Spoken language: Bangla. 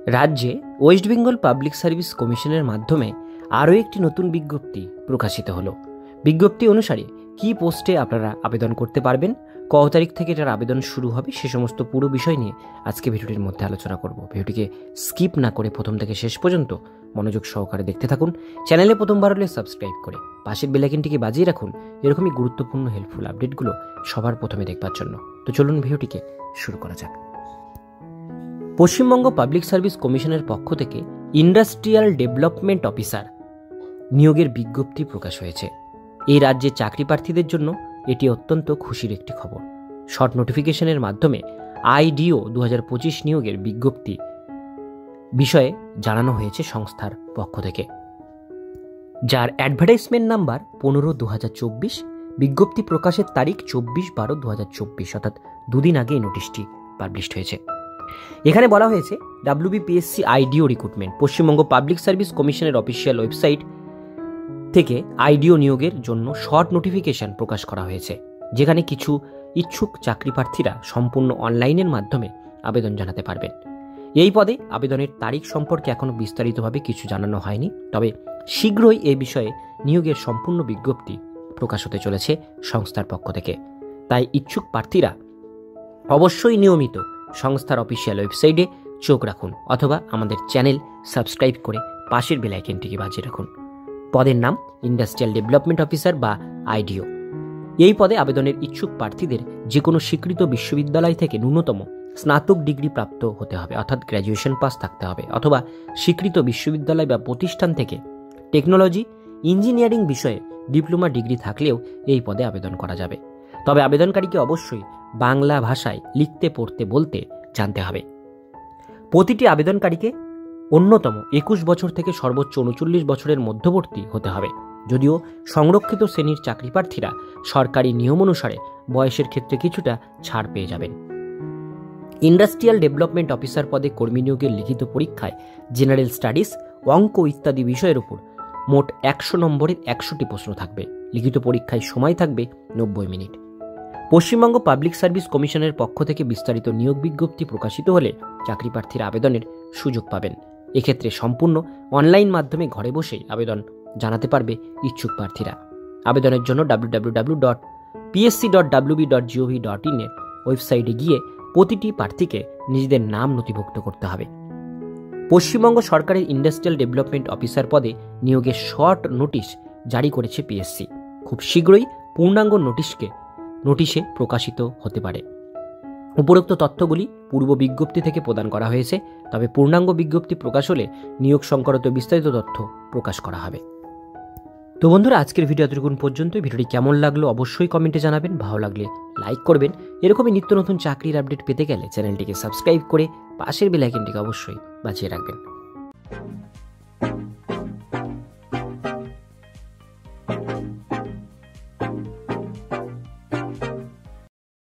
রাজ্যে ওয়েস্ট বেঙ্গল পাবলিক সার্ভিস কমিশনের মাধ্যমে আরও একটি নতুন বিজ্ঞপ্তি প্রকাশিত হলো। বিজ্ঞপ্তি অনুসারে কী পোস্টে আপনারা আবেদন করতে পারবেন, কত তারিখ থেকে এটার আবেদন শুরু হবে, সে সমস্ত পুরো বিষয় নিয়ে আজকে ভিডিওটির মধ্যে আলোচনা করব। ভিডিওটিকে স্কিপ না করে প্রথম থেকে শেষ পর্যন্ত মনোযোগ সহকারে দেখতে থাকুন। চ্যানেলে প্রথমবার হলে সাবস্ক্রাইব করে পাশের বেল আইকনটিকে বাজিয়ে রাখুন এরকমই গুরুত্বপূর্ণ হেল্পফুল আপডেটগুলো সবার প্রথমে দেখবার জন্য। তো চলুন ভিডিওটিকে শুরু করা যাক। পশ্চিমবঙ্গ পাবলিক সার্ভিস কমিশনের পক্ষ থেকে ইন্ডাস্ট্রিয়াল ডেভেলপমেন্ট অফিসার নিয়োগের বিজ্ঞপ্তি প্রকাশ হয়েছে। এই রাজ্যে চাকরি প্রার্থীদের জন্য এটি অত্যন্ত খুশির একটি খবর। শর্ট নোটিফিকেশনের মাধ্যমে আইডিও 2025 নিয়োগের বিজ্ঞপ্তি বিষয়ে জানানো হয়েছে সংস্থার পক্ষ থেকে, যার অ্যাডভার্টাইজমেন্ট নাম্বার 15/2024। বিজ্ঞপ্তি প্রকাশের তারিখ 24/12/2024, অর্থাৎ দুদিন আগে এই নোটিশটি পাবলিশড হয়েছে। এখানে বলা হয়েছে WBPSC আইডিও রিক্রুটমেন্ট পশ্চিমবঙ্গ পাবলিক সার্ভিস কমিশনের অফিসিয়াল ওয়েবসাইট থেকে আইডিও নিয়োগের জন্য শর্ট নোটিফিকেশন প্রকাশ করা হয়েছে, যেখানে কিছু ইচ্ছুক চাকরি প্রার্থীরা সম্পূর্ণ অনলাইনের মাধ্যমে আবেদন জানাতে পারবেন। এই পদে আবেদনের তারিখ সম্পর্কে এখনও বিস্তারিতভাবে কিছু জানানো হয়নি, তবে শীঘ্রই এই বিষয়ে নিয়োগের সম্পূর্ণ বিজ্ঞপ্তি প্রকাশ হতে চলেছে সংস্থার পক্ষ থেকে। তাই ইচ্ছুক প্রার্থীরা অবশ্যই নিয়মিত সংস্থার অফিসিয়াল ওয়েবসাইটে চোখ রাখুন অথবা আমাদের চ্যানেল সাবস্ক্রাইব করে পাশের বেল আইকনটিকে বাজিয়ে রাখুন। পদের নাম ইন্ডাস্ট্রিয়াল ডেভেলপমেন্ট অফিসার বা আইডিও। এই পদে আবেদনের ইচ্ছুক প্রার্থীদের যে কোনো স্বীকৃত বিশ্ববিদ্যালয় থেকে ন্যূনতম স্নাতক ডিগ্রি প্রাপ্ত হতে হবে, অর্থাৎ গ্র্যাজুয়েশন পাস থাকতে হবে, অথবা স্বীকৃত বিশ্ববিদ্যালয় বা প্রতিষ্ঠান থেকে টেকনোলজি ইঞ্জিনিয়ারিং বিষয়ে ডিপ্লোমা ডিগ্রি থাকলেও এই পদে আবেদন করা যাবে। তবে আবেদনকারীকে অবশ্যই বাংলা ভাষায় লিখতে পড়তে বলতে জানতে হবে। প্রতিটি আবেদনকারীকে অন্যতম 21 বছর থেকে সর্বোচ্চ 39 বছরের মধ্যবর্তী হতে হবে। যদিও সংরক্ষিত শ্রেণীর চাকরি প্রার্থীরা সরকারি নিয়ম অনুসারে বয়সের ক্ষেত্রে কিছুটা ছাড় পেয়ে যাবেন। ইন্ডাস্ট্রিয়াল ডেভেলপমেন্ট অফিসার পদে কর্মী নিয়োগের লিখিত পরীক্ষায় জেনারেল স্টাডিজ, অঙ্ক ইত্যাদি বিষয়ের উপর মোট 100 নম্বরের 100টি প্রশ্ন থাকবে। লিখিত পরীক্ষায় সময় থাকবে 90 মিনিট। পশ্চিমবঙ্গ পাবলিক সার্ভিস কমিশনের পক্ষ থেকে বিস্তারিত নিয়োগ বিজ্ঞপ্তি প্রকাশিত হলে চাকরি প্রার্থীরা আবেদনের সুযোগ পাবেন। এক্ষেত্রে সম্পূর্ণ অনলাইন মাধ্যমে ঘরে বসেই আবেদন জানাতে পারবে ইচ্ছুক প্রার্থীরা। আবেদনের জন্য www.psc.wb.gov.in এর ওয়েবসাইটে গিয়ে প্রতিটি প্রার্থীকে নিজেদের নাম নথিভুক্ত করতে হবে। পশ্চিমবঙ্গ সরকারের ইন্ডাস্ট্রিয়াল ডেভেলপমেন্ট অফিসার পদে নিয়োগের শর্ট নোটিশ জারি করেছে পিএসসি। খুব শীঘ্রই পূর্ণাঙ্গ নোটিশে প্রকাশিত হতে পারে। উপরোক্ত তথ্যগুলি পূর্ব বিজ্ঞপ্তি থেকে প্রদান করা হয়েছে, তবে পূর্ণাঙ্গ বিজ্ঞপ্তি প্রকাশ হলে নিয়োগ সংক্রান্ত বিস্তারিত তথ্য প্রকাশ করা হবে। তো বন্ধুরা, আজকের ভিডিও এতটুকুন পর্যন্ত। ভিডিওটি কেমন লাগলো অবশ্যই কমেন্টে জানাবেন, ভালো লাগলে লাইক করবেন। এরকমই নিত্য নতুন চাকরির আপডেট পেতে গেলে চ্যানেলটিকে সাবস্ক্রাইব করে পাশের বেল আইকনটিকে অবশ্যই বাজিয়ে রাখবেন।